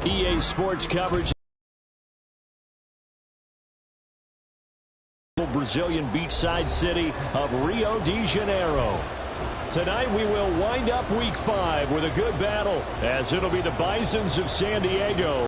EA Sports coverage. Brazilian beachside city of Rio de Janeiro. Tonight we will wind up week 5 with a good battle, as it'll be the Bisons of San Diego.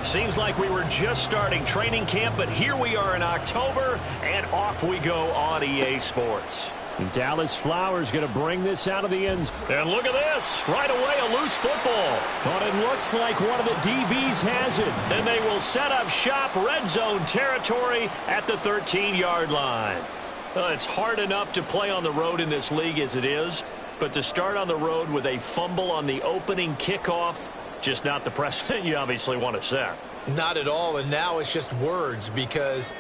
Seems like we were just starting training camp, but here we are in October, and off we go on EA Sports. And Dallas Flowers going to bring this out of the end. And look at this. Right away, a loose football. But it looks like one of the DBs has it. And they will set up shop, red zone territory at the 13-yard line. It's hard enough to play on the road in this league as it is, but to start on the road with a fumble on the opening kickoff, just not the precedent you obviously want to set. Not at all, and now it's just words because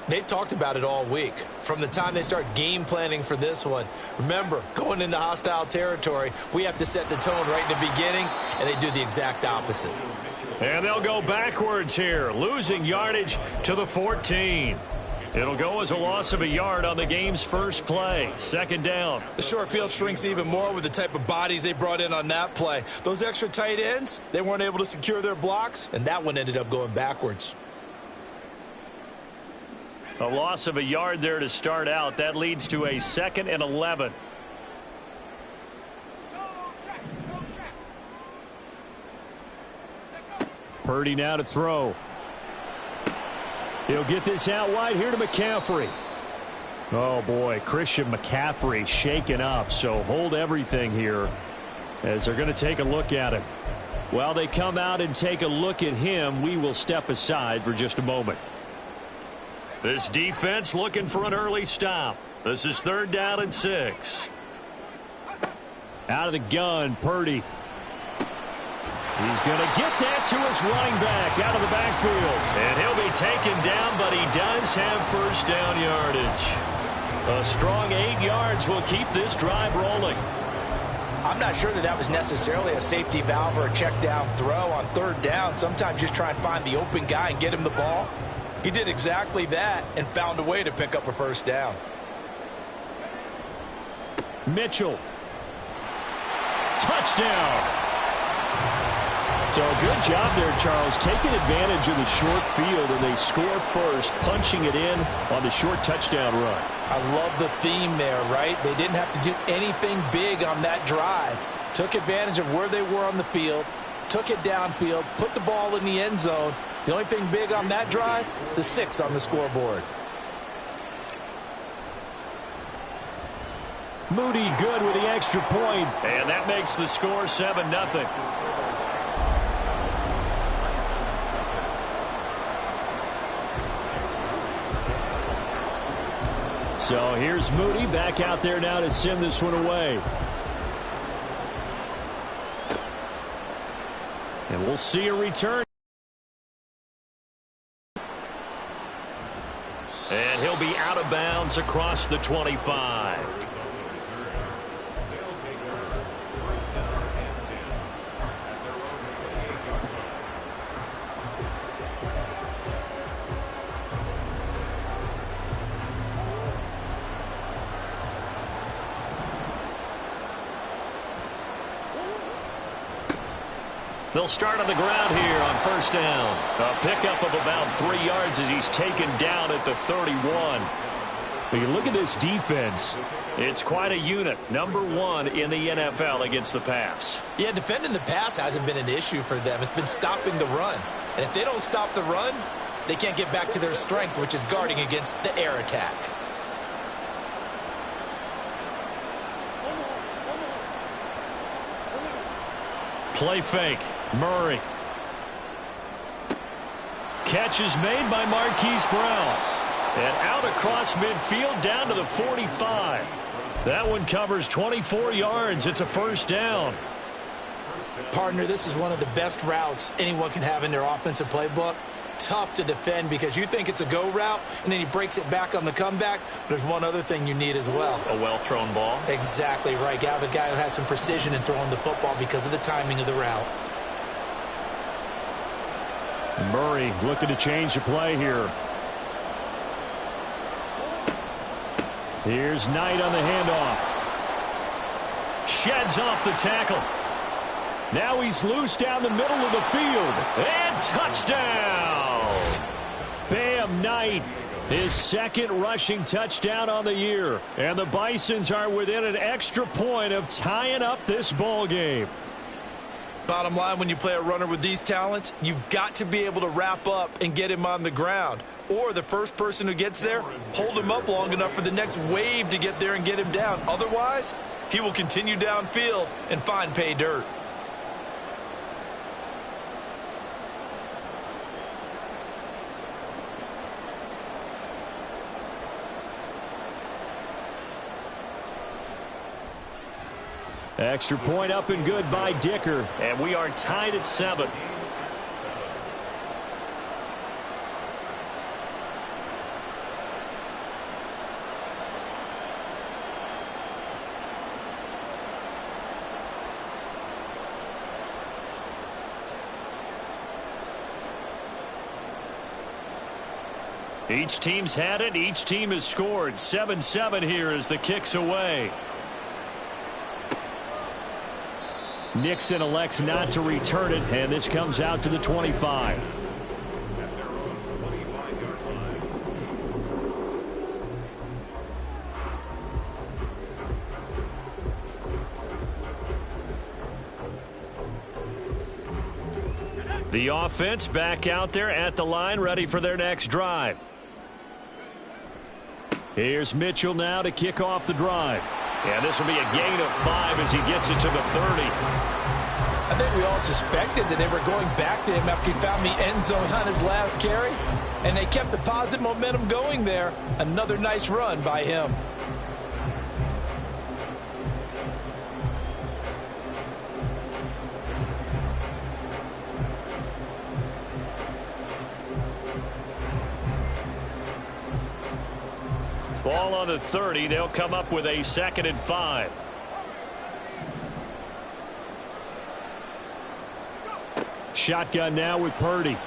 they've talked about it all week. From the time they start game planning for this one, remember, going into hostile territory, we have to set the tone right in the beginning, and they do the exact opposite. And they'll go backwards here, losing yardage to the 14. It'll go as a loss of a yard on the game's first play. Second down. The short field shrinks even more with the type of bodies they brought in on that play. Those extra tight ends, they weren't able to secure their blocks, and that one ended up going backwards. A loss of a yard there to start out. That leads to a 2nd and 11. Purdy now to throw. He'll get this out wide here to McCaffrey. Oh, boy, Christian McCaffrey shaken up, so hold everything here as they're going to take a look at him. While they come out and take a look at him, we will step aside for just a moment. This defense looking for an early stop. This is 3rd down and 6. Out of the gun, Purdy. He's going to get that to his running back out of the backfield. And he'll be taken down, but he does have first down yardage. A strong 8 yards will keep this drive rolling. I'm not sure that was necessarily a safety valve or a check down throw on 3rd down. Sometimes just try and find the open guy and get him the ball. He did exactly that and found a way to pick up a first down. Mitchell. Touchdown. So good job there, Charles, taking advantage of the short field, and they score first, punching it in on the short touchdown run. I love the theme there, right? They didn't have to do anything big on that drive. Took advantage of where they were on the field, took it downfield, put the ball in the end zone. The only thing big on that drive, the 6 on the scoreboard. Moody good with the extra point. And that makes the score 7-0. So here's Moody back out there now to send this one away. And we'll see a return. And he'll be out of bounds across the 25. They'll start on the ground here on first down. A pickup of about 3 yards as he's taken down at the 31. When you look at this defense, it's quite a unit. Number 1 in the NFL against the pass. Yeah, defending the pass hasn't been an issue for them. It's been stopping the run. And if they don't stop the run, they can't get back to their strength, which is guarding against the air attack. Play fake. Murray. Catch is made by Marquise Brown. And out across midfield down to the 45. That one covers 24 yards. It's a first down. Partner, this is one of the best routes anyone can have in their offensive playbook. Tough to defend because you think it's a go route, and then he breaks it back on the comeback. There's one other thing you need as well. A well-thrown ball. Exactly right. You have a guy who has some precision in throwing the football because of the timing of the route. Murray looking to change the play here. Here's Knight on the handoff. Sheds off the tackle. Now he's loose down the middle of the field. And touchdown! Bam, Knight. His second rushing touchdown on the year. And the Bisons are within an extra point of tying up this ball game. Bottom line, when you play a runner with these talents, you've got to be able to wrap up and get him on the ground. Or the first person who gets there, hold him up long enough for the next wave to get there and get him down. Otherwise, he will continue downfield and find pay dirt. Extra point up and good by Dicker. And we are tied at 7. Each team's had it. Each team has scored. 7-7 here as the kick's away. Nixon elects not to return it, and this comes out to the 25. The offense back out there at the line, ready for their next drive. Here's Mitchell now to kick off the drive. Yeah, this will be a gain of 5 as he gets it to the 30. I think we all suspected that they were going back to him after he found the end zone on his last carry, and they kept the positive momentum going there. Another nice run by him. Ball on the 30. They'll come up with a 2nd and 5. Shotgun now with Purdy.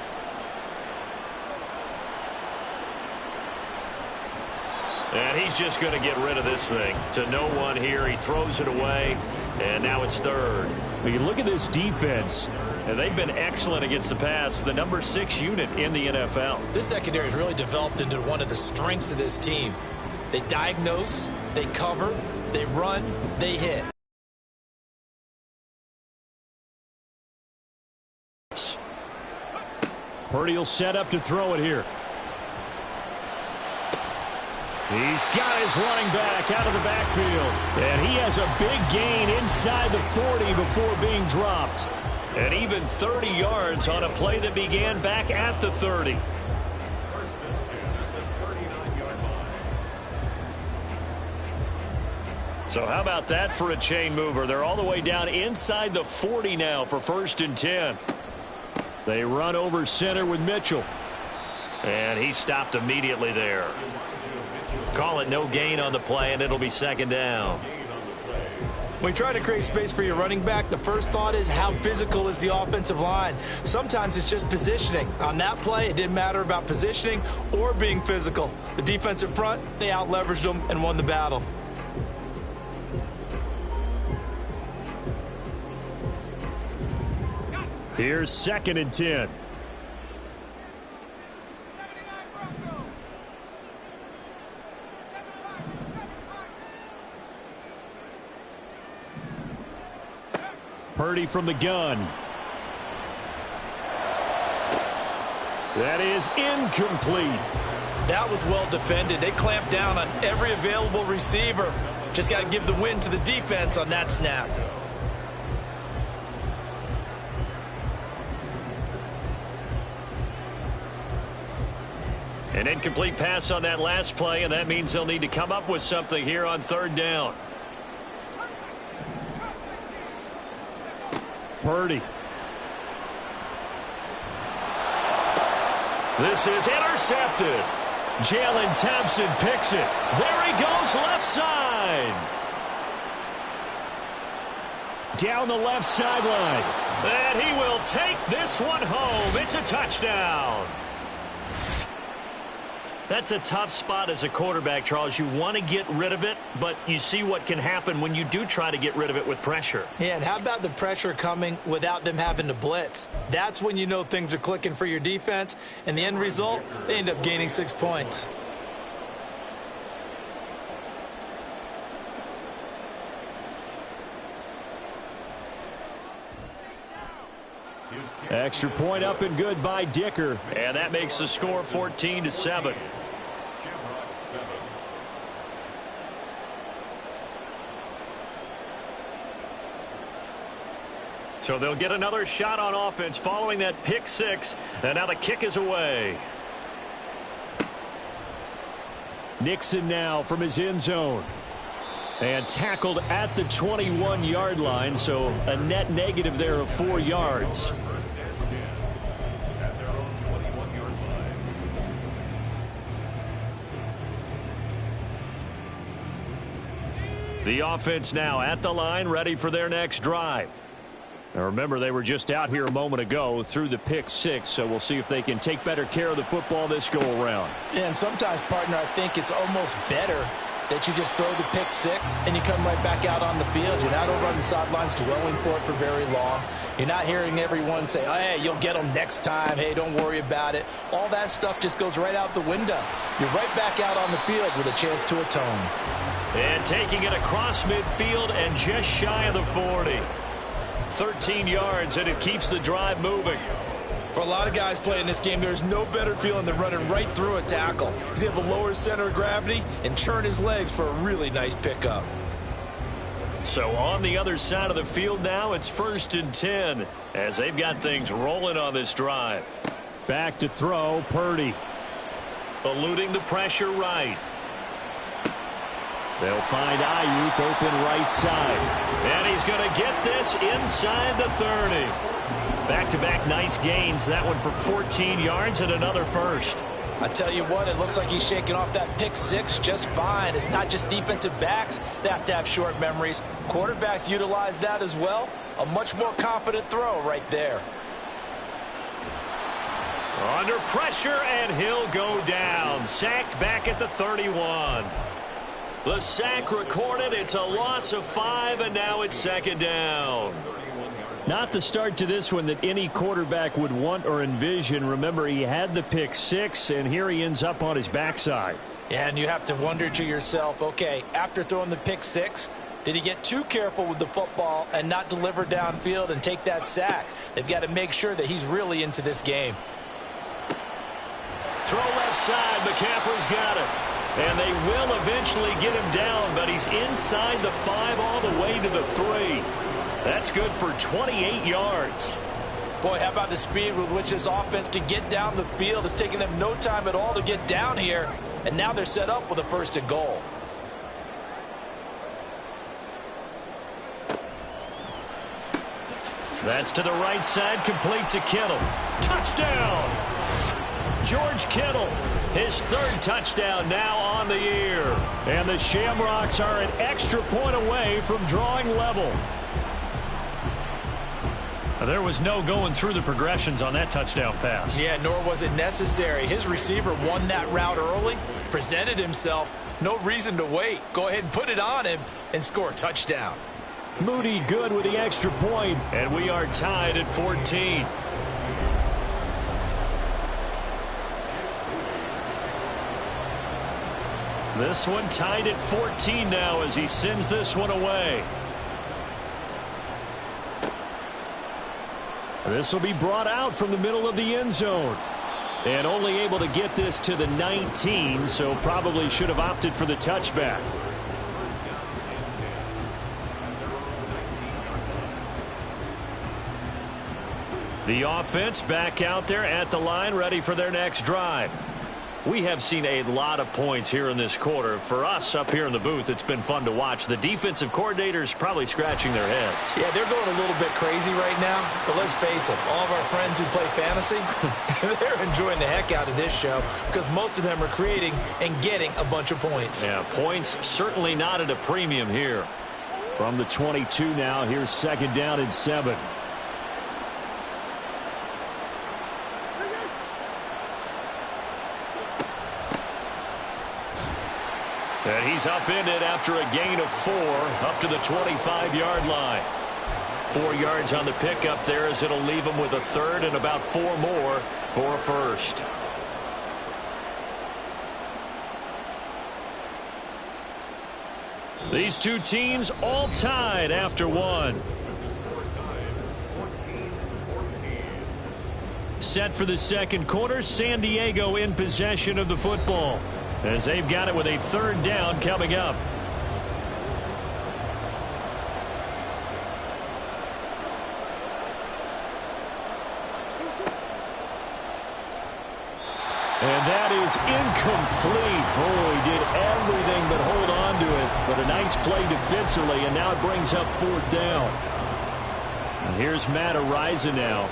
And he's just going to get rid of this thing. To no one here. He throws it away. And now it's 3rd. You look at this defense. And they've been excellent against the pass. The number 6 unit in the NFL. This secondary has really developed into one of the strengths of this team. They diagnose, they cover, they run, they hit. Purdy will set up to throw it here. He's got his running back out of the backfield. And he has a big gain inside the 40 before being dropped. And even 30 yards on a play that began back at the 30. So how about that for a chain mover? They're all the way down inside the 40 now for 1st and 10. They run over center with Mitchell. And he stopped immediately there. Call it no gain on the play, and it'll be 2nd down. When you try to create space for your running back, the first thought is how physical is the offensive line. Sometimes it's just positioning. On that play, it didn't matter about positioning or being physical. The defensive front, they out-leveraged them and won the battle. Here's 2nd and 10. Purdy from the gun. That is incomplete. That was well defended. They clamped down on every available receiver. Just got to give the win to the defense on that snap. An incomplete pass on that last play, and that means they'll need to come up with something here on 3rd down. Purdy. This is intercepted. Jalen Thompson picks it. There he goes, left side. Down the left sideline. And he will take this one home. It's a touchdown. That's a tough spot as a quarterback, Charles. You want to get rid of it, but you see what can happen when you do try to get rid of it with pressure. Yeah, and how about the pressure coming without them having to blitz? That's when you know things are clicking for your defense, and the end result, they end up gaining 6 points. Extra point up and good by Dicker. And that makes the score 14-7. So they'll get another shot on offense following that pick six. And now the kick is away. Nixon now from his end zone. And tackled at the 21-yard line, so a net negative there of 4 yards. The offense now at the line, ready for their next drive. Now remember, they were just out here a moment ago through the pick six, so we'll see if they can take better care of the football this go-around. Yeah, and sometimes, partner, I think it's almost better that you just throw the pick six and you come right back out on the field. You're not over on the sidelines dwelling for it for very long. You're not hearing everyone say, oh, hey, you'll get them next time. Hey, don't worry about it. All that stuff just goes right out the window. You're right back out on the field with a chance to atone. And taking it across midfield and just shy of the 40. 13 yards, and it keeps the drive moving. For a lot of guys playing this game, there's no better feeling than running right through a tackle. He's able to lower his center of gravity and churn his legs for a really nice pickup. So on the other side of the field now, it's 1st and 10 as they've got things rolling on this drive. Back to throw, Purdy. Eluding the pressure right. They'll find Ayuk open right side. And he's going to get this inside the 30. Back-to-back nice gains. That one for 14 yards and another first. I tell you what, it looks like he's shaking off that pick six just fine. It's not just defensive backs that have to have short memories. Quarterbacks utilize that as well. A much more confident throw right there. Under pressure, and he'll go down. Sacked back at the 31. The sack recorded. It's a loss of 5, and now it's 2nd down. Not the start to this one that any quarterback would want or envision. Remember, he had the pick six, and here he ends up on his backside. Yeah, and you have to wonder to yourself, okay, after throwing the pick six, did he get too careful with the football and not deliver downfield and take that sack? They've got to make sure that he's really into this game. Throw left side. McCaffrey's got it. And they will eventually get him down, but he's inside the 5 all the way to the 3. That's good for 28 yards. Boy, how about the speed with which this offense can get down the field? It's taken them no time at all to get down here, and now they're set up with a 1st and goal. That's to the right side, complete to Kittle. Touchdown! George Kittle, his 3rd touchdown now on the year. And the Shamrocks are an extra point away from drawing level. There was no going through the progressions on that touchdown pass. Yeah, nor was it necessary. His receiver won that route early, presented himself. No reason to wait. Go ahead and put it on him and score a touchdown. Moody good with the extra point. And we are tied at 14. This one tied at 14 now as he sends this one away. This will be brought out from the middle of the end zone. And only able to get this to the 19, so probably should have opted for the touchback. The offense back out there at the line, ready for their next drive. We have seen a lot of points here in this quarter. For us up here in the booth, it's been fun to watch. The defensive coordinators probably scratching their heads. Yeah, they're going a little bit crazy right now. But let's face it, all of our friends who play fantasy, they're enjoying the heck out of this show because most of them are creating and getting a bunch of points. Yeah, points certainly not at a premium here. From the 22 now, here's 2nd down and 7. And he's upended after a gain of 4 up to the 25-yard line. 4 yards on the pickup there as it'll leave him with a third and about 4 more for a first. These two teams all tied after 1. Set for the second quarter, San Diego in possession of the football as they've got it with a third down coming up. And that is incomplete. Oh, he did everything but hold on to it. But a nice play defensively, and now it brings up 4th down. And here's Matt Araiza now.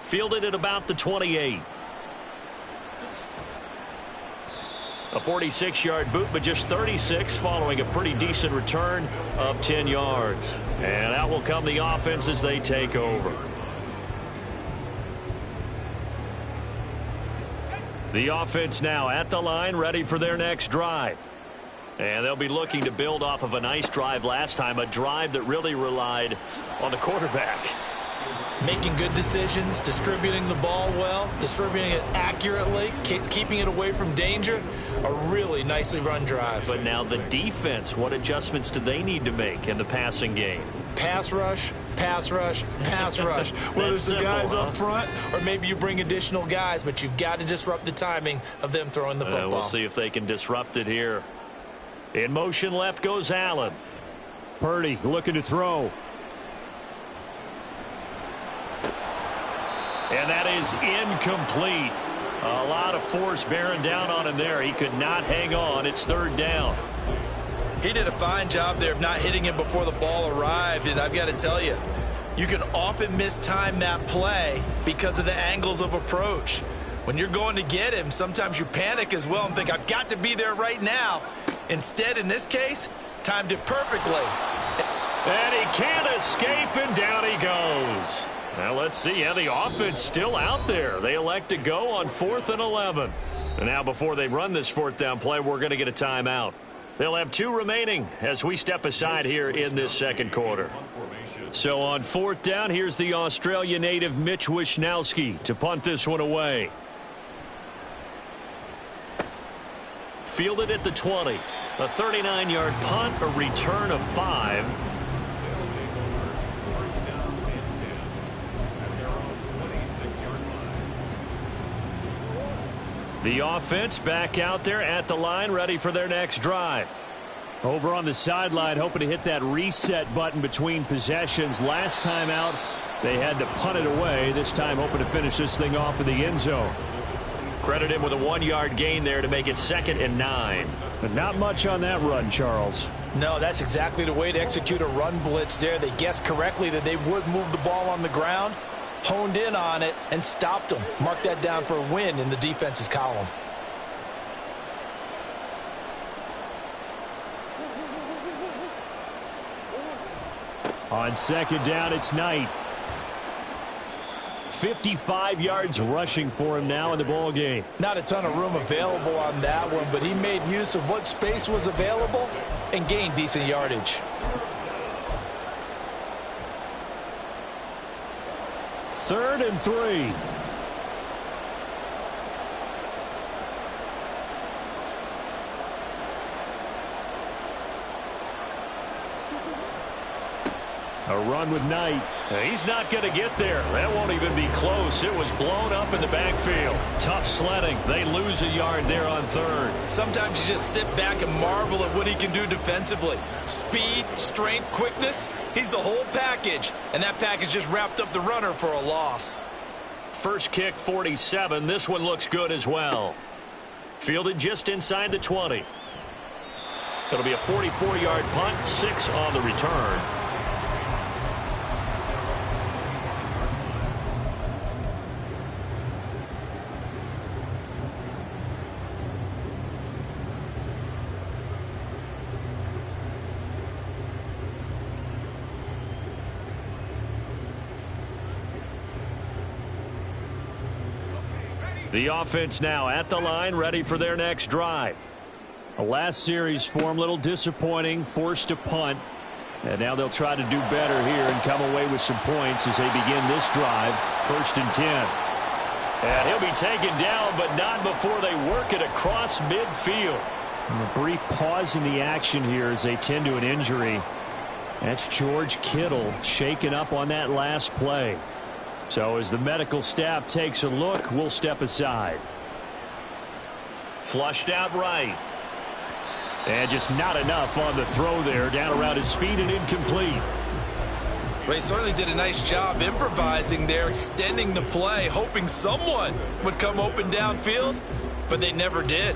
Fielded at about the 28. A 46-yard boot, but just 36 following a pretty decent return of 10 yards. And out will come the offense as they take over. The offense now at the line, ready for their next drive. And they'll be looking to build off of a nice drive last time, a drive that really relied on the quarterback. Making good decisions, distributing the ball well, distributing it accurately, keeping it away from danger. A really nicely run drive. But now the defense, what adjustments do they need to make in the passing game? Pass rush, pass rush, pass rush. Whether it's the guys up front or maybe you bring additional guys, but you've got to disrupt the timing of them throwing the football. We'll see if they can disrupt it here. In motion left goes Allen. Purdy looking to throw. And that is incomplete. A lot of force bearing down on him there. He could not hang on. It's 3rd down. He did a fine job there of not hitting him before the ball arrived. And I've got to tell you, you can often mistime that play because of the angles of approach. When you're going to get him, sometimes you panic as well and think, I've got to be there right now. Instead, in this case, timed it perfectly. And he can't escape, and down he goes. Now let's see. Yeah, the offense still out there. They elect to go on 4th and 11. And now before they run this 4th down play, we're going to get a timeout. They'll have 2 remaining as we step aside here in this second quarter. So on 4th down, here's the Australia native Mitch Wishnowsky to punt this one away. Fielded at the 20. A 39-yard punt, a return of 5. The offense back out there at the line, ready for their next drive. Over on the sideline, hoping to hit that reset button between possessions. Last time out, they had to punt it away. This time, hoping to finish this thing off in the end zone. Credit him with a 1-yard gain there to make it 2nd and 9. But not much on that run, Charles. No, that's exactly the way to execute a run blitz there. They guessed correctly that they would move the ball on the ground, honed in on it, and stopped them. Mark that down for a win in the defense's column. On 2nd down, it's Knight. 55 yards rushing for him now in the ball game. Not a ton of room available on that one, but he made use of what space was available and gained decent yardage. 3rd and 3. A run with Knight. He's not going to get there. That won't even be close. It was blown up in the backfield. Tough sledding. They lose a yard there on 3rd. Sometimes you just sit back and marvel at what he can do defensively. Speed, strength, quickness. He's the whole package. And that package just wrapped up the runner for a loss. First kick, 47. This one looks good as well. Fielded just inside the 20. It'll be a 44-yard punt, 6 on the return. The offense now at the line, ready for their next drive. The last series for them, a little disappointing, forced to punt. And now they'll try to do better here and come away with some points as they begin this drive. 1st and 10. And he'll be taken down, but not before they work it across midfield. And a brief pause in the action here as they tend to an injury. That's George Kittle shaken up on that last play. So as the medical staff takes a look, we'll step aside. Flushed out right. And just not enough on the throw there. Down around his feet and incomplete. Well, he certainly did a nice job improvising there, extending the play, hoping someone would come open downfield, but they never did.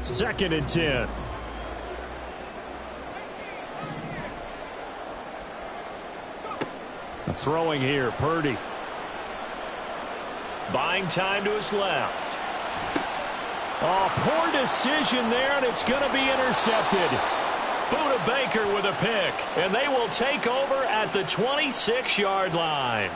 Second and 10. Throwing here, Purdy. Buying time to his left. Oh, poor decision there, and it's going to be intercepted. Buda Baker with a pick, and they will take over at the 26-yard line.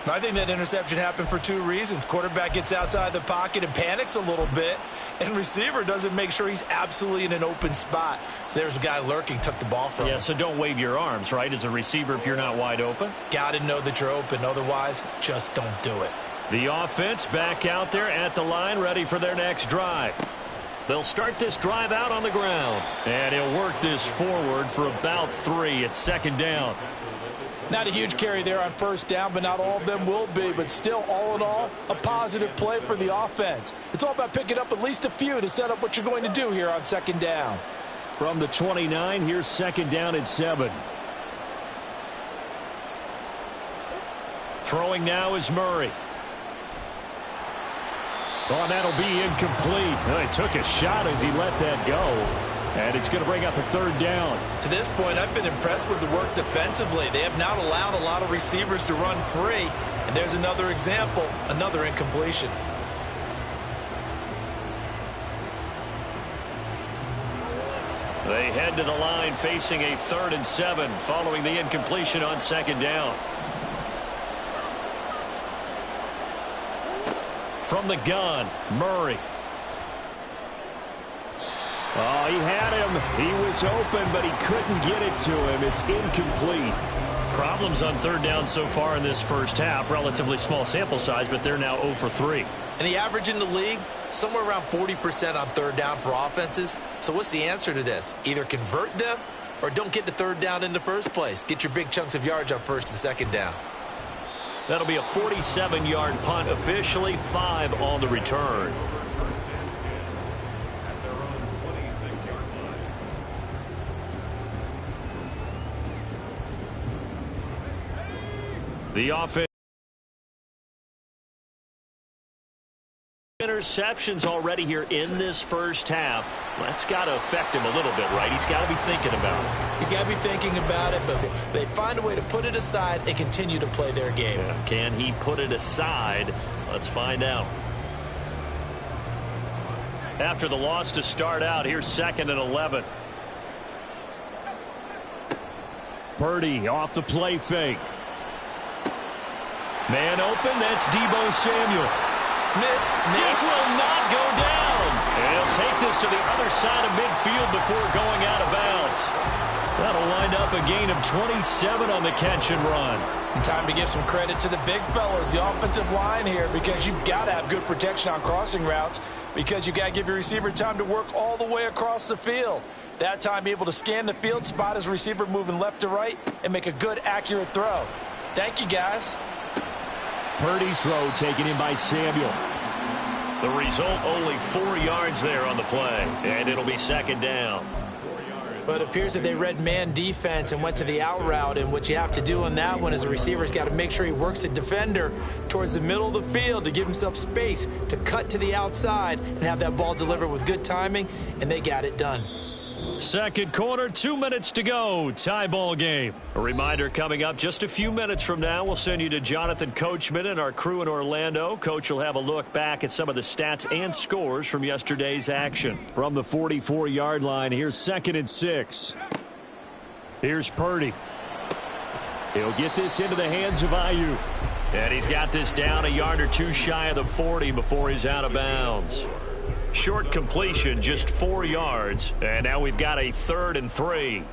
I think that interception happened for 2 reasons. Quarterback gets outside the pocket and panics a little bit, and receiver doesn't make sure he's absolutely in an open spot. So there's a guy lurking, took the ball from him. Yeah, so don't wave your arms, right, as a receiver if you're not wide open. Got to know that you're open. Otherwise, just don't do it. The offense back out there at the line, ready for their next drive. They'll start this drive out on the ground. And he'll work this forward for about 3 at 2nd down. Not a huge carry there on 1st down, but not all of them will be. But still, all in all, a positive play for the offense. It's all about picking up at least a few to set up what you're going to do here on 2nd down. From the 29, here's 2nd down and 7. Throwing now is Murray. Oh, that'll be incomplete. Well, he took a shot as he let that go. And it's going to bring up a 3rd down. To this point, I've been impressed with the work defensively. They have not allowed a lot of receivers to run free. And there's another example, another incompletion. They head to the line facing a 3rd and 7 following the incompletion on 2nd down. From the gun, Murray. Oh, he had him. He was open, but he couldn't get it to him. It's incomplete. Problems on 3rd down so far in this first half. Relatively small sample size, but they're now 0 for 3. And the average in the league, somewhere around 40% on 3rd down for offenses. So what's the answer to this? Either convert them or don't get to 3rd down in the first place. Get your big chunks of yards on 1st and 2nd down. That'll be a 47-yard punt, officially 5 on the return. The offense. Interceptions already here in this first half. That's got to affect him a little bit, right? He's got to be thinking about it. He's got to be thinking about it, but they find a way to put it aside and continue to play their game. Yeah. Can he put it aside? Let's find out. After the loss to start out, here's 2nd and 11. Purdy off the play fake. Man open, that's Deebo Samuel. Missed. He will not go down. And he'll take this to the other side of midfield before going out of bounds. That'll wind up a gain of 27 on the catch and run. And time to give some credit to the big fellas, the offensive line here, because you've got to have good protection on crossing routes, because you've got to give your receiver time to work all the way across the field. That time, be able to scan the field, spot his receiver moving left to right, and make a good, accurate throw. Thank you, guys. Purdy's throw taken in by Samuel. The result, only 4 yards there on the play, and it'll be 2nd down. But it appears that they read man defense and went to the out route, and what you have to do on that one is the receiver's got to make sure he works the defender towards the middle of the field to give himself space to cut to the outside and have that ball delivered with good timing, and they got it done. Second quarter, 2 minutes to go. Tie ball game. A reminder coming up just a few minutes from now. We'll send you to Jonathan Coachman and our crew in Orlando. Coach will have a look back at some of the stats and scores from yesterday's action. From the 44-yard line, here's 2nd and 6. Here's Purdy. He'll get this into the hands of Ayuk. And he's got this down a yard or two shy of the 40 before he's out of bounds. Short completion, just 4 yards. And now we've got a 3rd and 3.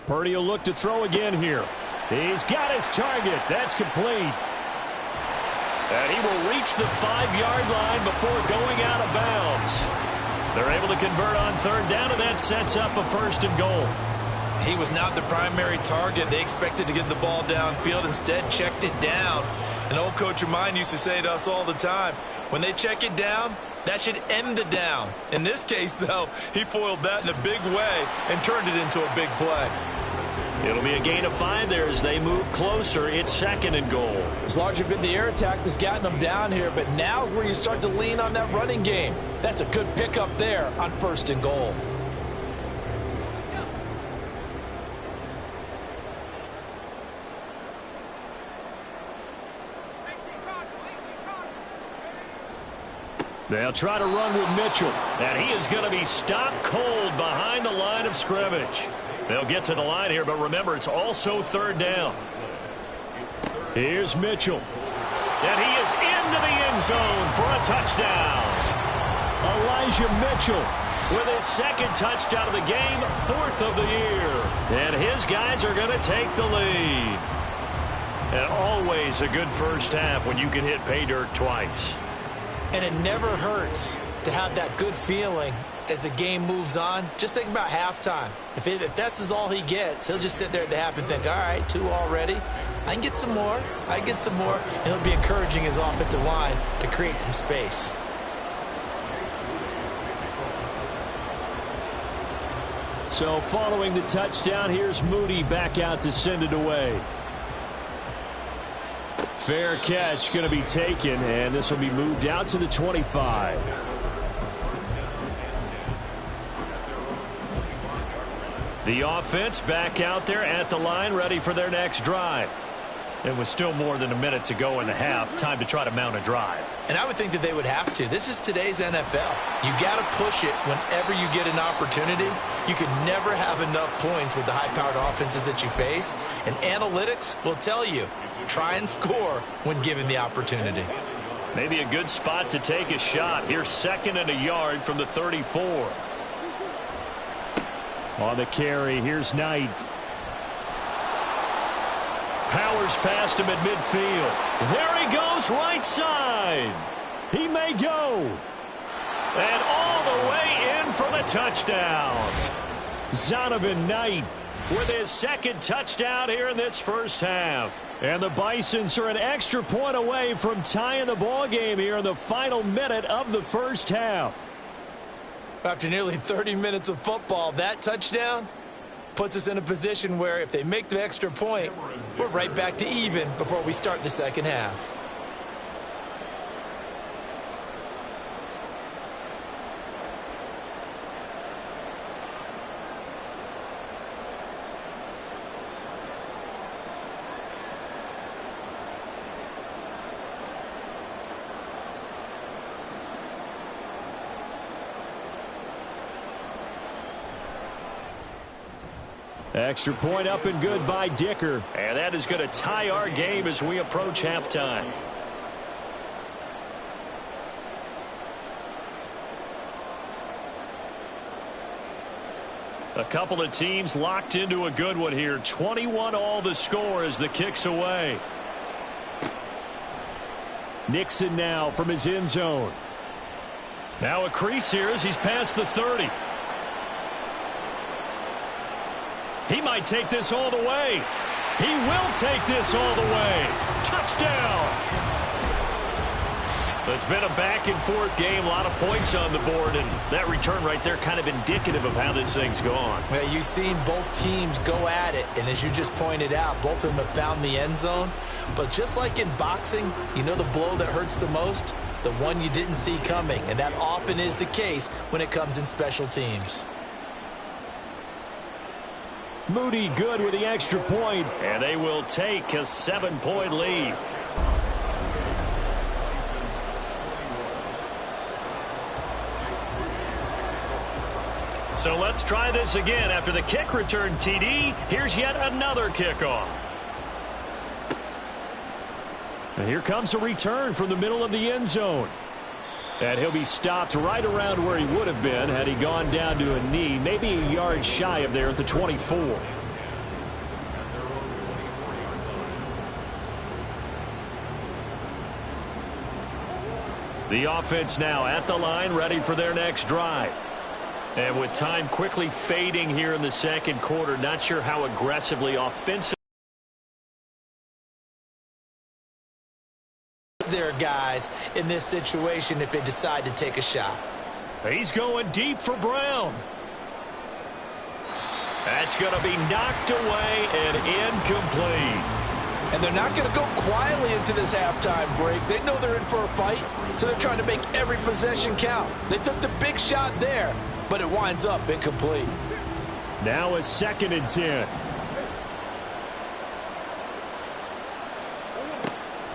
Purdy will look to throw again here. He's got his target. That's complete. And he will reach the 5-yard line before going out of bounds. They're able to convert on 3rd down, and that sets up a 1st and goal. He was not the primary target. They expected to get the ball downfield. Instead, checked it down. An old coach of mine used to say to us all the time, when they check it down, that should end the down. In this case, though, he foiled that in a big way and turned it into a big play. It'll be a gain of 5 there as they move closer. It's 2nd and goal. It's largely been the air attack that's gotten them down here, but now's where you start to lean on that running game. That's a good pickup there on 1st and goal. They'll try to run with Mitchell. And he is going to be stopped cold behind the line of scrimmage. They'll get to the line here, but remember, it's also 3rd down. Here's Mitchell. And he is into the end zone for a touchdown. Elijah Mitchell with his 2nd touchdown of the game, 4th of the year. And his guys are going to take the lead. And always a good first half when you can hit pay dirt twice. And it never hurts to have that good feeling as the game moves on. Just think about halftime. If that's all he gets, he'll just sit there at the half and think, all right, 2 already. I can get some more. I can get some more. And he'll be encouraging his offensive line to create some space. So following the touchdown, here's Moody back out to send it away. Fair catch going to be taken, and this will be moved out to the 25. The offense back out there at the line, ready for their next drive. It was still more than a minute to go in the half. Time to try to mount a drive. And I would think that they would have to. This is today's NFL. You got to push it whenever you get an opportunity. You can never have enough points with the high-powered offenses that you face. And analytics will tell you, try and score when given the opportunity. Maybe a good spot to take a shot. Here's 2nd and a yard from the 34. On the carry, here's Knight. Powers past him at midfield. There he goes, right side. He may go. And all the way in for the touchdown. Zonovan Knight with his 2nd touchdown here in this first half. And the Bisons are an extra point away from tying the ball game here in the final minute of the first half. After nearly 30 minutes of football, that touchdown puts us in a position where if they make the extra point, we're right back to even before we start the second half. Extra point up and good by Dicker. And that is going to tie our game as we approach halftime. A couple of teams locked into a good one here. 21 all the score as the kick's away. Nixon now from his end zone. Now a crease here as he's past the 30. He might take this all the way. He will take this all the way. Touchdown. It's been a back-and-forth game, a lot of points on the board, and that return right there kind of indicative of how this thing's gone. Well, you've seen both teams go at it, and as you just pointed out, both of them have found the end zone. But just like in boxing, you know the blow that hurts the most? The one you didn't see coming, and that often is the case when it comes in special teams. Moody good with the extra point. And they will take a 7-point lead. So let's try this again. After the kick return TD, here's yet another kickoff. And here comes a return from the middle of the end zone. And he'll be stopped right around where he would have been had he gone down to a knee, maybe a yard shy of there at the 24. The offense now at the line, ready for their next drive. And with time quickly fading here in the second quarter, not sure how aggressively offensive. There are guys in this situation if they decide to take a shot. He's going deep for Brown. That's going to be knocked away and incomplete. And they're not going to go quietly into this halftime break. They know they're in for a fight, so they're trying to make every possession count. They took the big shot there, but it winds up incomplete. Now a 2nd and 10.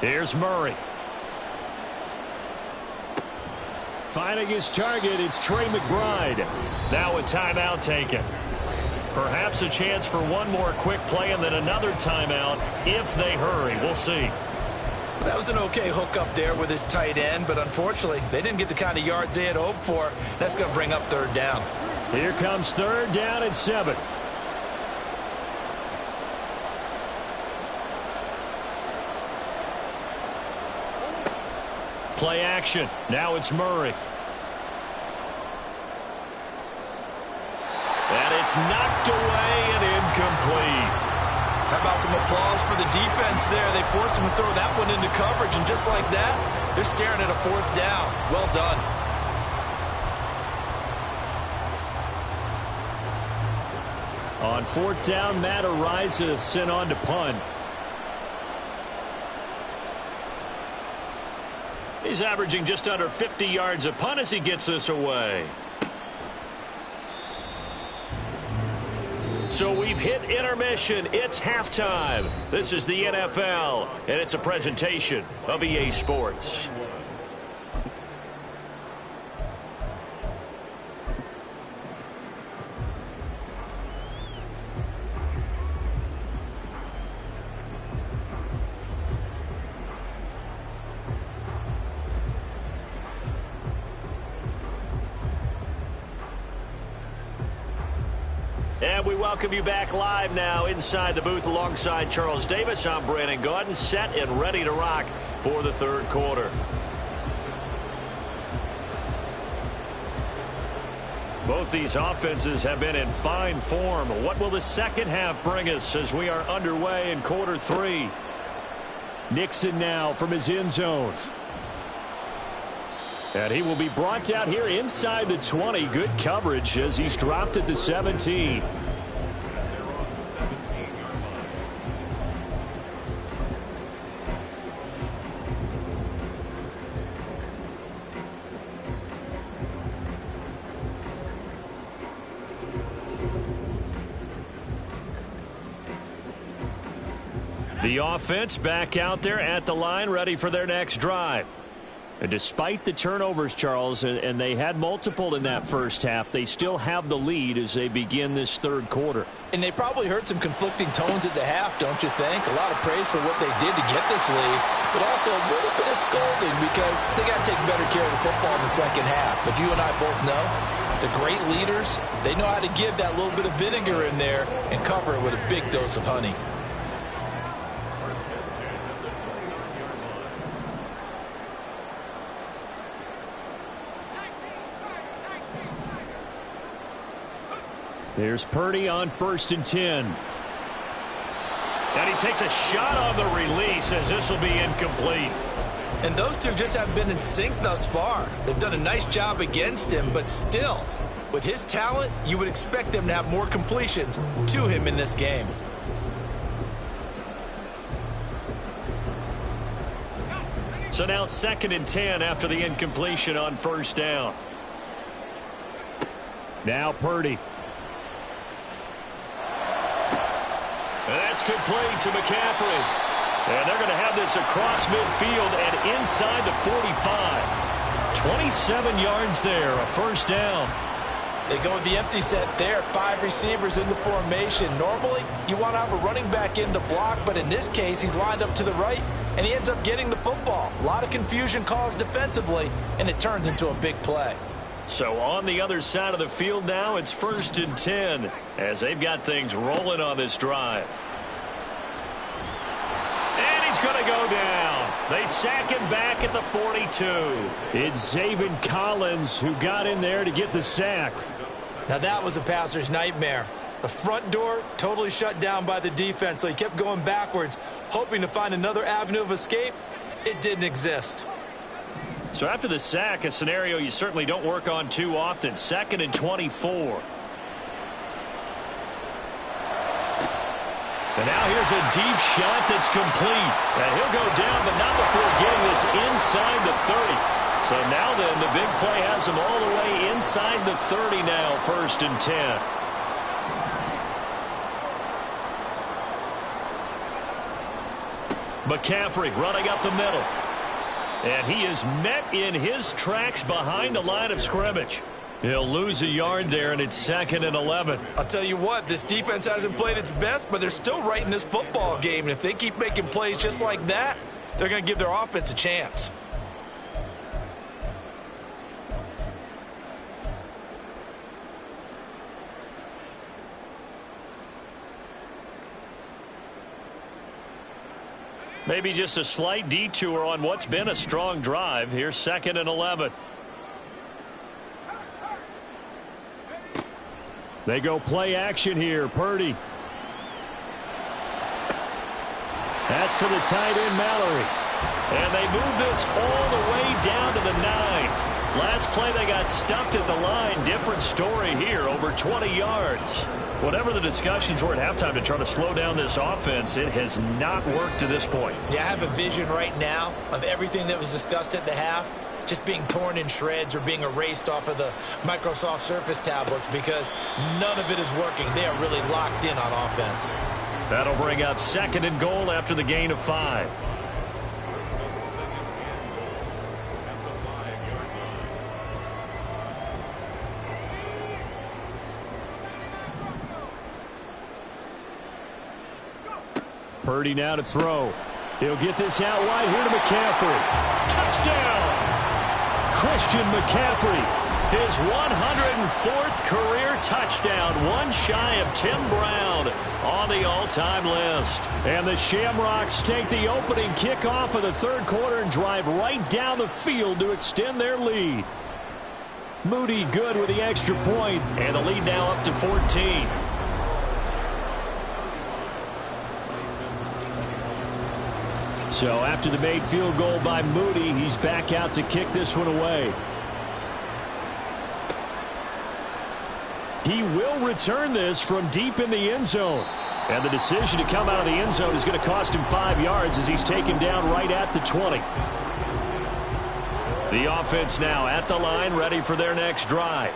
Here's Murray. Finding his target, it's Trey McBride. Now a timeout taken. Perhaps a chance for one more quick play and then another timeout if they hurry. We'll see. That was an okay hook up there with his tight end, but unfortunately, they didn't get the kind of yards they had hoped for. That's going to bring up 3rd down. Here comes 3rd down and 7. Play action. Now it's Murray. And it's knocked away and incomplete. How about some applause for the defense there? They forced him to throw that one into coverage, and just like that, they're staring at a 4th down. Well done. On 4th down, Matt Ariza sent on to punt. He's averaging just under 50 yards a punt as he gets this away. So we've hit intermission. It's halftime. This is the NFL, and it's a presentation of EA Sports. And we welcome you back live now inside the booth alongside Charles Davis. I'm Brandon Gaudin, set and ready to rock for the 3rd quarter. Both these offenses have been in fine form. What will the second half bring us as we are underway in quarter 3? Nixon now from his end zone. And he will be brought down here inside the 20. Good coverage as he's dropped at the 17. The offense back out there at the line, ready for their next drive. And despite the turnovers, Charles, and they had multiple in that first half, they still have the lead as they begin this 3rd quarter. And they probably heard some conflicting tones at the half, don't you think? A lot of praise for what they did to get this lead, but also a little bit of scolding because they got to take better care of the football in the second half. But you and I both know the great leaders, they know how to give that little bit of vinegar in there and cover it with a big dose of honey. There's Purdy on 1st and 10. And he takes a shot on the release as this will be incomplete. And those two just haven't been in sync thus far. They've done a nice job against him, but still, with his talent, you would expect them to have more completions to him in this game. So now 2nd and 10 after the incompletion on 1st down. Now Purdy. And that's complete to McCaffrey. And they're going to have this across midfield and inside the 45. 27 yards there, a 1st down. They go with the empty set there. 5 receivers in the formation. Normally, you want to have a running back in to block, but in this case, he's lined up to the right, and he ends up getting the football. A lot of confusion caused defensively, and it turns into a big play. So on the other side of the field now, it's 1st and 10 as they've got things rolling on this drive. And he's going to go down. They sack him back at the 42. It's Zaven Collins who got in there to get the sack. Now that was a passer's nightmare. The front door totally shut down by the defense, so he kept going backwards, hoping to find another avenue of escape. It didn't exist. So after the sack, a scenario you certainly don't work on too often. 2nd and 24. And now here's a deep shot that's complete. And he'll go down, but not before getting this inside the 30. So now then, the big play has him all the way inside the 30 now, 1st and 10. McCaffrey running up the middle. And he is met in his tracks behind the line of scrimmage. He'll lose a yard there, and it's 2nd and 11. I'll tell you what, this defense hasn't played its best, but they're still right in this football game. And if they keep making plays just like that, they're going to give their offense a chance. Maybe just a slight detour on what's been a strong drive. Here's 2nd and 11. They go play action here. Purdy. That's to the tight end, Mallory. And they move this all the way down to the 9. Last play they got stuffed at the line. Different story here, over 20 yards. Whatever the discussions were at halftime to try to slow down this offense, it has not worked to this point. Yeah, I have a vision right now of everything that was discussed at the half just being torn in shreds or being erased off of the Microsoft Surface tablets because none of it is working. They are really locked in on offense. That'll bring up 2nd and goal after the gain of 5. Purdy now to throw. He'll get this out wide here to McCaffrey. Touchdown! Christian McCaffrey, his 104th career touchdown, one shy of Tim Brown on the all-time list. And the Shamrocks take the opening kickoff of the 3rd quarter and drive right down the field to extend their lead. Moody good with the extra point, and the lead now up to 14. So after the made field goal by Moody, he's back out to kick this one away. He will return this from deep in the end zone. And the decision to come out of the end zone is going to cost him 5 yards as he's taken down right at the 20. The offense now at the line, ready for their next drive.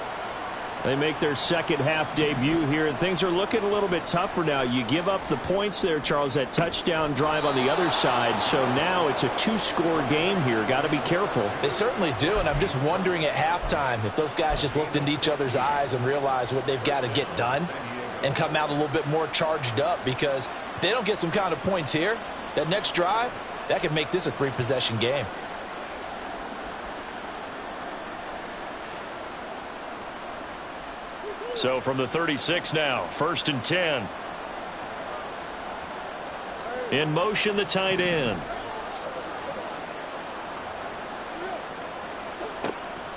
They make their second half debut here, and things are looking a little bit tougher now. You give up the points there, Charles, that touchdown drive on the other side. So now it's a 2-score game here. Got to be careful. They certainly do, and I'm just wondering at halftime if those guys just looked into each other's eyes and realized what they've got to get done and come out a little bit more charged up, because if they don't get some kind of points here, that next drive, that could make this a 3-possession game. So from the 36 now, 1st and 10. In motion, the tight end.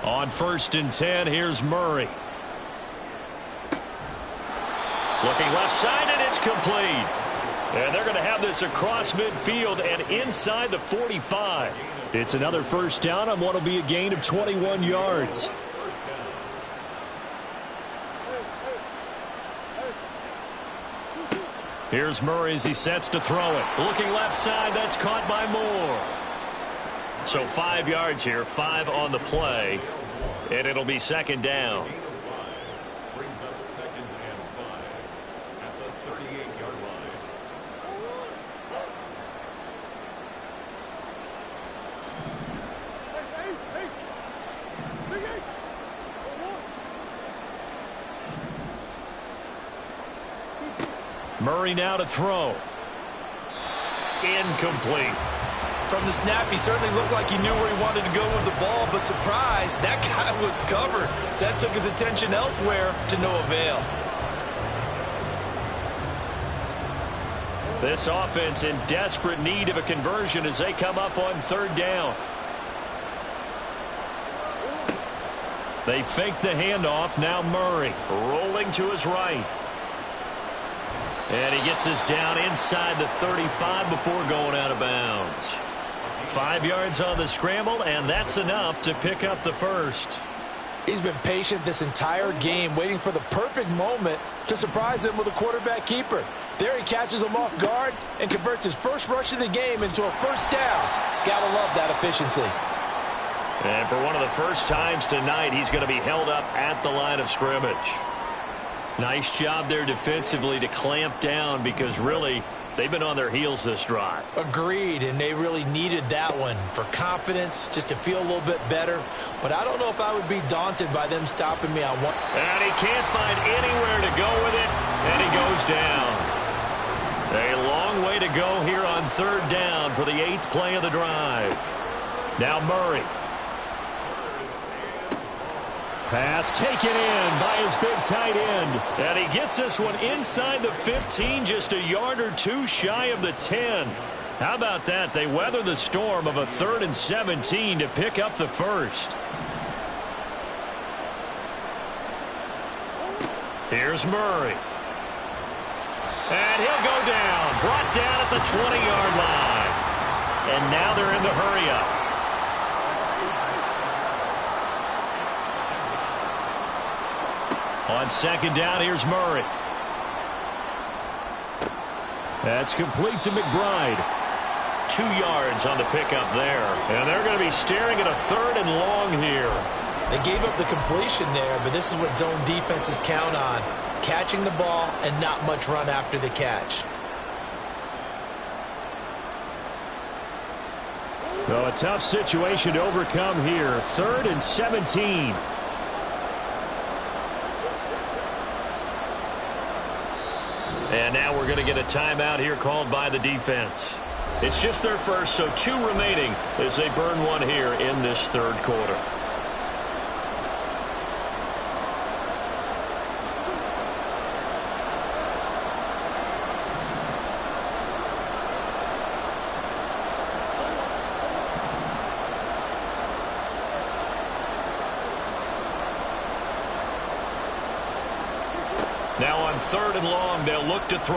On 1st and 10, here's Murray. Looking left side, and it's complete. And they're going to have this across midfield and inside the 45. It's another first down on what will be a gain of 21 yards. Here's Murray as he sets to throw it. Looking left side, that's caught by Moore. So 5 yards here, 5 on the play, and it'll be 2nd down. Brings up 2nd and 5 at the 38-yard line. Murray now to throw. Incomplete. From the snap, he certainly looked like he knew where he wanted to go with the ball, but surprise, that guy was covered. So that took his attention elsewhere to no avail. This offense in desperate need of a conversion as they come up on third down. They fake the handoff. Now Murray rolling to his right. And he gets us down inside the 35 before going out of bounds. 5 yards on the scramble, and that's enough to pick up the first. He's been patient this entire game, waiting for the perfect moment to surprise him with a quarterback keeper. There he catches him off guard and converts his first rush of the game into a first down. Gotta love that efficiency. And for one of the first times tonight, he's going to be held up at the line of scrimmage. Nice job there defensively to clamp down because really they've been on their heels this drive. Agreed, and they really needed that one for confidence, just to feel a little bit better. But I don't know if I would be daunted by them stopping me on one. And he can't find anywhere to go with it, and he goes down. A long way to go here on third down for the 8th play of the drive. Now Murray. Pass taken in by his big tight end. And he gets this one inside the 15, just a yard or two shy of the 10. How about that? They weather the storm of a 3rd and 17 to pick up the first. Here's Murray. And he'll go down. Brought down at the 20-yard line. And now they're in the hurry-up. On second down, here's Murray. That's complete to McBride. 2 yards on the pickup there. And they're going to be staring at a 3rd and long here. They gave up the completion there, but this is what zone defenses count on. Catching the ball and not much run after the catch. Well, a tough situation to overcome here. 3rd and 17. And now we're going to get a timeout here called by the defense. It's just their first, so 2 remaining as they burn one here in this 3rd quarter. Now on 3rd and long, they'll look to throw.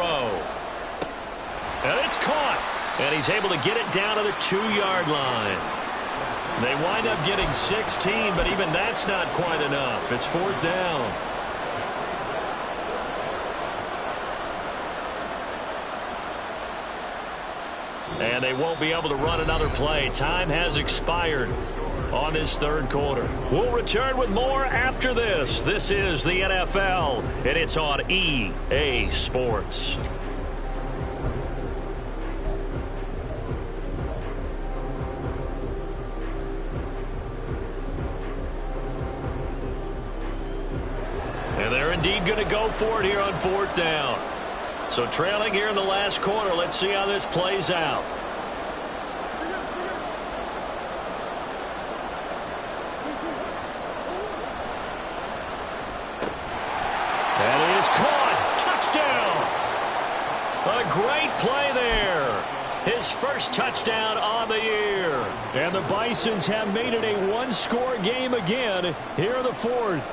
And it's caught. And he's able to get it down to the 2-yard line. They wind up getting 16, but even that's not quite enough. It's 4th down. And they won't be able to run another play. Time has expired on this 3rd quarter. We'll return with more after this. This is the NFL, and it's on EA Sports. And they're indeed going to go for it here on 4th down. So trailing here in the last quarter, let's see how this plays out. That is caught. Touchdown. A great play there. His first touchdown on the year. And the Bisons have made it a 1-score game again here in the 4th.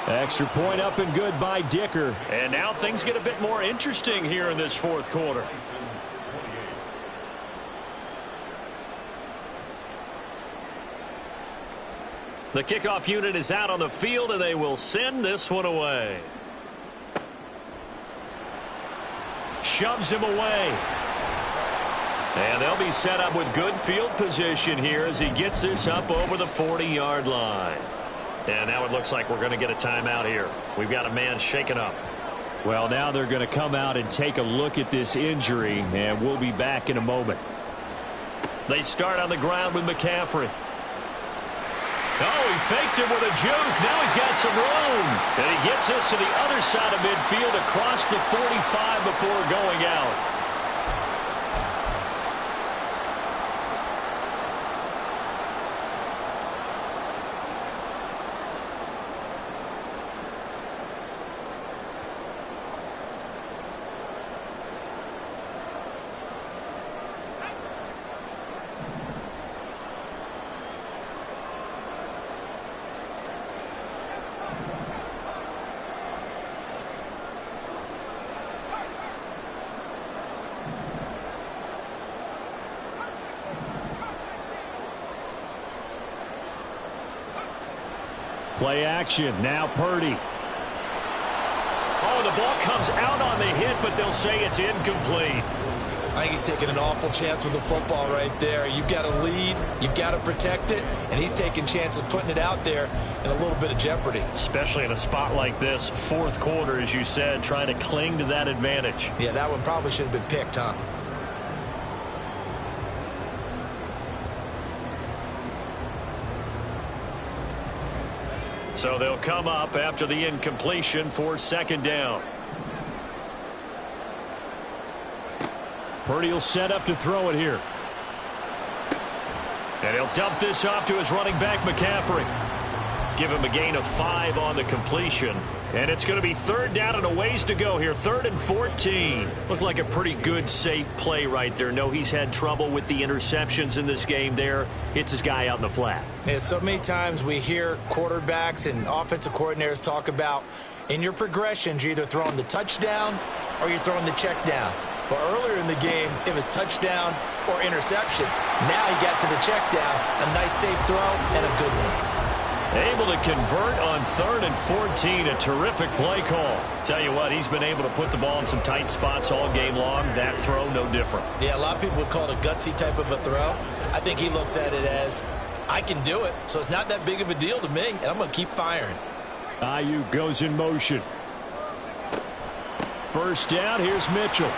Extra point up and good by Dicker. And now things get a bit more interesting here in this 4th quarter. The kickoff unit is out on the field, and they will send this one away. Shoves him away. And they'll be set up with good field position here as he gets this up over the 40-yard line. And now it looks like we're going to get a timeout here. We've got a man shaken up. Well, now they're going to come out and take a look at this injury, and we'll be back in a moment. They start on the ground with McCaffrey. Oh, he faked him with a juke. Now he's got some room. And he gets this to the other side of midfield across the 45 before going out. Play action. Now Purdy. Oh, the ball comes out on the hit, but they'll say it's incomplete. I think he's taking an awful chance with the football right there. You've got to lead, you've got to protect it, and he's taking chances putting it out there in a little bit of jeopardy. Especially in a spot like this, fourth quarter, as you said, trying to cling to that advantage. Yeah, that one probably should have been picked, huh? So they'll come up after the incompletion for second down. Purdy will set up to throw it here. And he'll dump this off to his running back, McCaffrey. Give him a gain of 5 on the completion. And it's going to be third down and a ways to go here. 3rd and 14. Looked like a pretty good, safe play right there. No, he's had trouble with the interceptions in this game there. Hits his guy out in the flat. Yeah, so many times we hear quarterbacks and offensive coordinators talk about in your progressions, you're either throwing the touchdown or you're throwing the check down. But earlier in the game, it was touchdown or interception. Now he got to the check down. A nice safe throw and a good one. Able to convert on 3rd and 14. A terrific play call. Tell you what, he's been able to put the ball in some tight spots all game long. That throw, no different. Yeah, a lot of people would call it a gutsy type of a throw. I think he looks at it as, I can do it, so it's not that big of a deal to me, and I'm going to keep firing. Ayuk goes in motion. First down, here's Mitchell.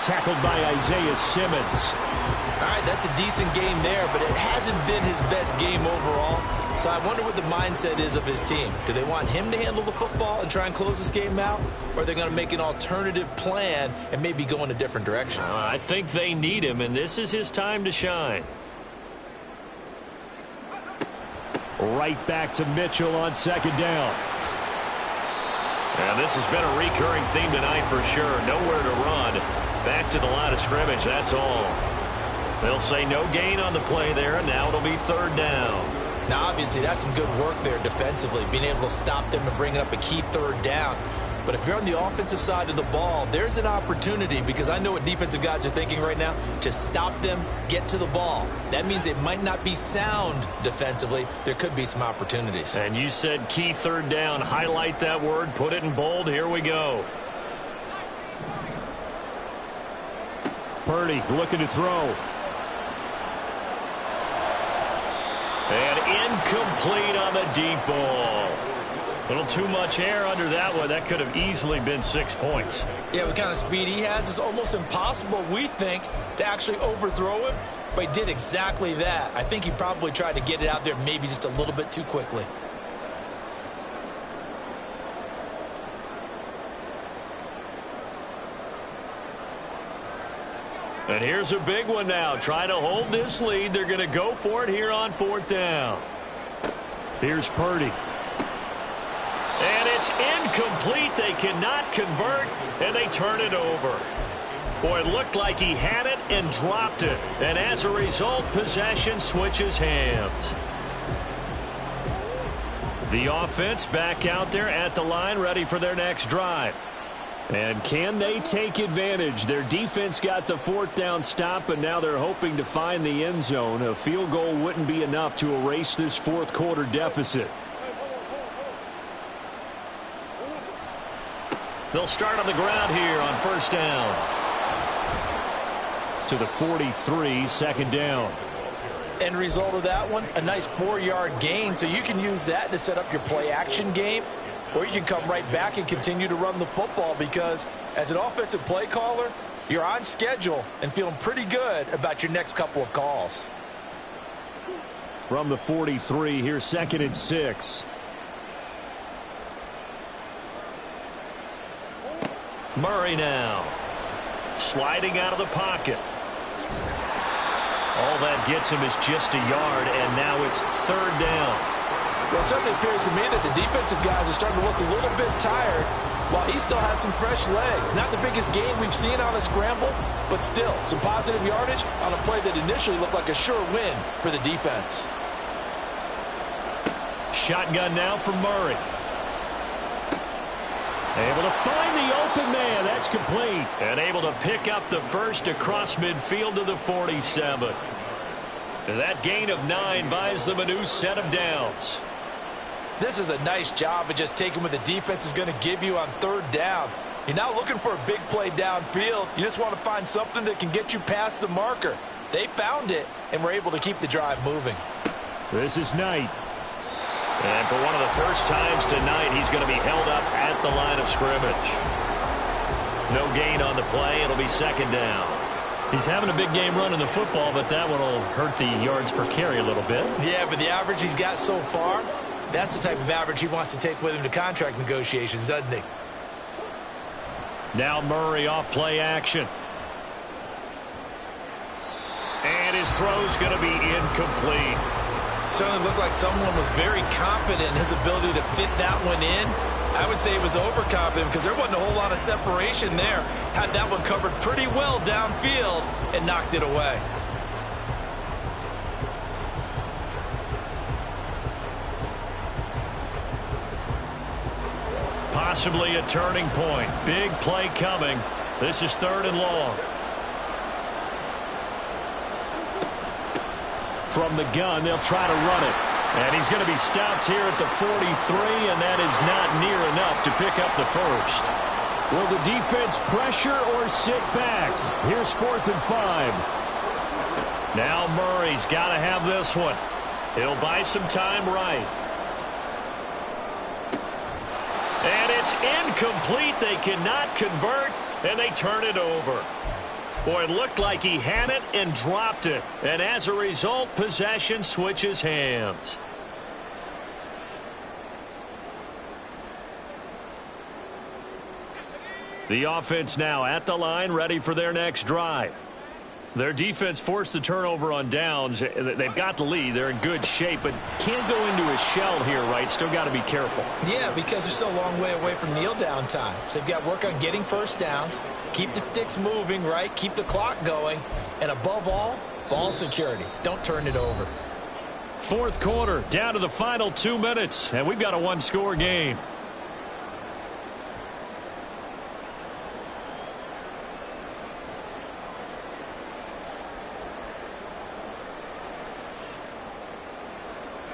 Tackled by Isaiah Simmons. All right, that's a decent game there, but it hasn't been his best game overall. So I wonder what the mindset is of his team. Do they want him to handle the football and try and close this game out? Or are they going to make an alternative plan and maybe go in a different direction? I think they need him, and this is his time to shine. Right back to Mitchell on second down. And this has been a recurring theme tonight for sure. Nowhere to run. Back to the line of scrimmage, that's all. They'll say no gain on the play there, and now it'll be third down. Now, obviously, that's some good work there defensively, being able to stop them and bringing up a key third down. But if you're on the offensive side of the ball, there's an opportunity, because I know what defensive guys are thinking right now. Just stop them, get to the ball. That means it might not be sound defensively. There could be some opportunities. And you said key third down. Highlight that word, put it in bold. Here we go. Purdy looking to throw. And incomplete on the deep ball. A little too much air under that one. That could have easily been 6 points. Yeah, what kind of speed he has, it's almost impossible, we think, to actually overthrow him. But he did exactly that. I think he probably tried to get it out there maybe just a little bit too quickly. And here's a big one now. Trying to hold this lead. They're going to go for it here on 4th down. Here's Purdy. And it's incomplete. They cannot convert, and they turn it over. Boy, it looked like he had it and dropped it. And as a result, possession switches hands. The offense back out there at the line, ready for their next drive. And can they take advantage? Their defense got the 4th down stop, and now they're hoping to find the end zone. A field goal wouldn't be enough to erase this fourth quarter deficit. They'll start on the ground here on first down. To the 43, second down. End result of that one, a nice 4-yard gain, so you can use that to set up your play action game. Or you can come right back and continue to run the football, because as an offensive play caller, you're on schedule and feeling pretty good about your next couple of calls. from the 43. Here's 2nd and 6. Murray now. Sliding out of the pocket. All that gets him is just a yard, and now it's 3rd down. Well, it certainly appears to me that the defensive guys are starting to look a little bit tired while he still has some fresh legs. Not the biggest gain we've seen on a scramble, but still some positive yardage on a play that initially looked like a sure win for the defense. Shotgun now from Murray. Able to find the open man. That's complete. And able to pick up the first across midfield to the 47. That gain of 9 buys them a new set of downs. This is a nice job of just taking what the defense is going to give you on 3rd down. You're not looking for a big play downfield. You just want to find something that can get you past the marker. They found it and were able to keep the drive moving. This is Knight. And for one of the first times tonight, he's going to be held up at the line of scrimmage. No gain on the play. It'll be 2nd down. He's having a big game running the football, but that one will hurt the yards per carry a little bit. Yeah, but the average he's got so far, that's the type of average he wants to take with him to contract negotiations, doesn't he? Now Murray off play action. And his throw's going to be incomplete. Certainly looked like someone was very confident in his ability to fit that one in. I would say he was overconfident because there wasn't a whole lot of separation there. Had that one covered pretty well downfield and knocked it away. Possibly a turning point. Big play coming. This is 3rd and long. From the gun, they'll try to run it. And he's going to be stopped here at the 43, and that is not near enough to pick up the first. Will the defense pressure or sit back? Here's 4th and 5. Now Murray's got to have this one. He'll buy some time right. And it's incomplete. They cannot convert, and they turn it over. Boy, it looked like he had it and dropped it. And as a result, possession switches hands. The offense now at the line, ready for their next drive. Their defense forced the turnover on downs. They've got the lead. They're in good shape, but can't go into a shell here, right? Still got to be careful. Yeah, because they're still a long way away from kneel down time. So they've got to work on getting first downs, keep the sticks moving, right? Keep the clock going. And above all, ball security. Don't turn it over. 4th quarter, down to the final 2 minutes, and we've got a one-score game.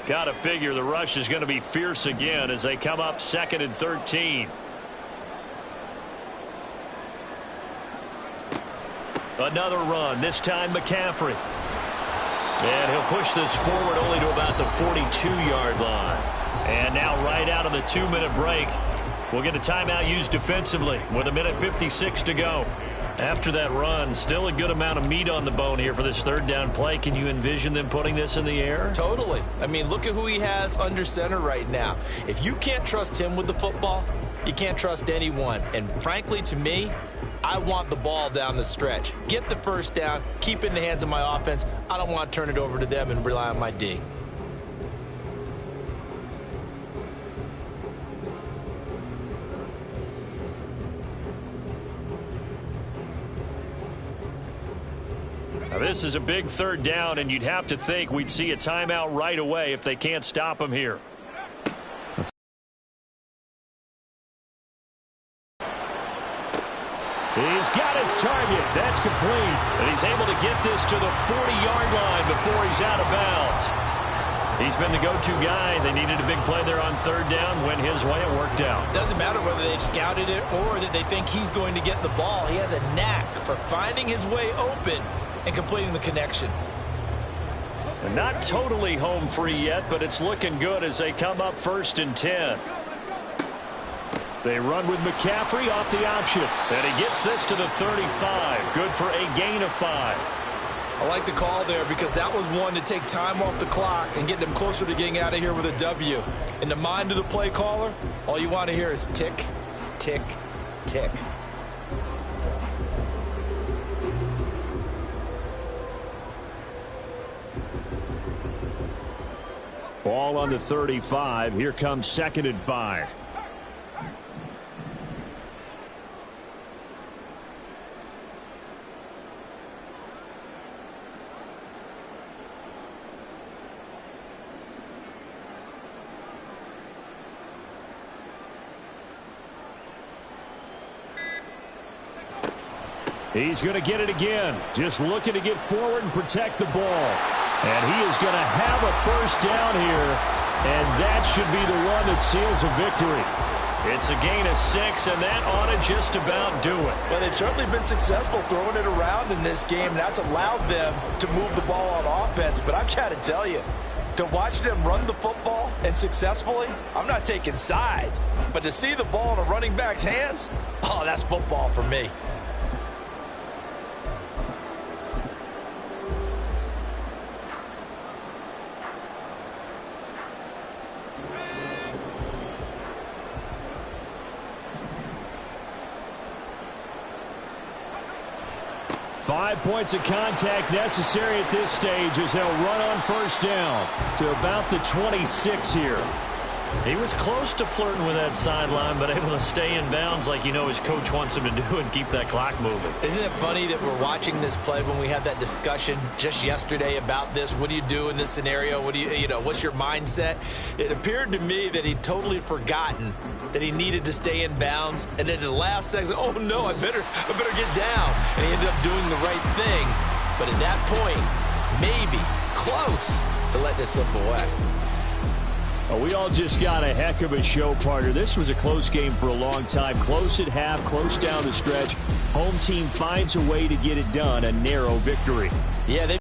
Got to figure the rush is going to be fierce again as they come up 2nd and 13. Another run, this time McCaffrey. And he'll push this forward only to about the 42-yard line. And now right out of the 2-minute break, we'll get a timeout used defensively with 1:56 to go. After that run, still a good amount of meat on the bone here for this 3rd down play. Can you envision them putting this in the air? Totally. I mean, look at who he has under center right now. If you can't trust him with the football, you can't trust anyone. And frankly, to me, I want the ball down the stretch. Get the first down, keep it in the hands of my offense. I don't want to turn it over to them and rely on my D. Now, this is a big 3rd down, and you'd have to think we'd see a timeout right away if they can't stop him here. He's got his target. That's complete. And he's able to get this to the 40-yard line before he's out of bounds. He's been the go-to guy. They needed a big play there on 3rd down. Went his way. It worked out. Doesn't matter whether they've scouted it or that they think he's going to get the ball. He has a knack for finding his way open and completing the connection. And not totally home free yet, but it's looking good as they come up 1st and 10. They run with McCaffrey off the option. And he gets this to the 35. Good for a gain of 5. I like the call there because that was one to take time off the clock and get them closer to getting out of here with a W. In the mind of the play caller, all you want to hear is tick, tick, tick. Ball on the 35. Here comes 2nd and 5. He's going to get it again. Just looking to get forward and protect the ball. And he is going to have a first down here. And that should be the one that seals a victory. It's a gain of 6, and that ought to just about do it. Well, they've certainly been successful throwing it around in this game. That's allowed them to move the ball on offense. But I've got to tell you, to watch them run the football and successfully, I'm not taking sides. But to see the ball in a running back's hands, oh, that's football for me. Five points of contact necessary at this stage as they'll run on first down to about the 26 here. He was close to flirting with that sideline, but able to stay in bounds like his coach wants him to do and keep that clock moving. Isn't it funny that we're watching this play when we had that discussion just yesterday about this? What do you do in this scenario? What do what's your mindset? It appeared to me that he'd totally forgotten that he needed to stay in bounds, and then at the last second, oh no, I better get down. And he ended up doing the right thing. But at that point, maybe close to let this slip away. Oh, we all just got a heck of a show, partner. This was a close game for a long time. Close at half, close down the stretch. Home team finds a way to get it done. A narrow victory. Yeah, they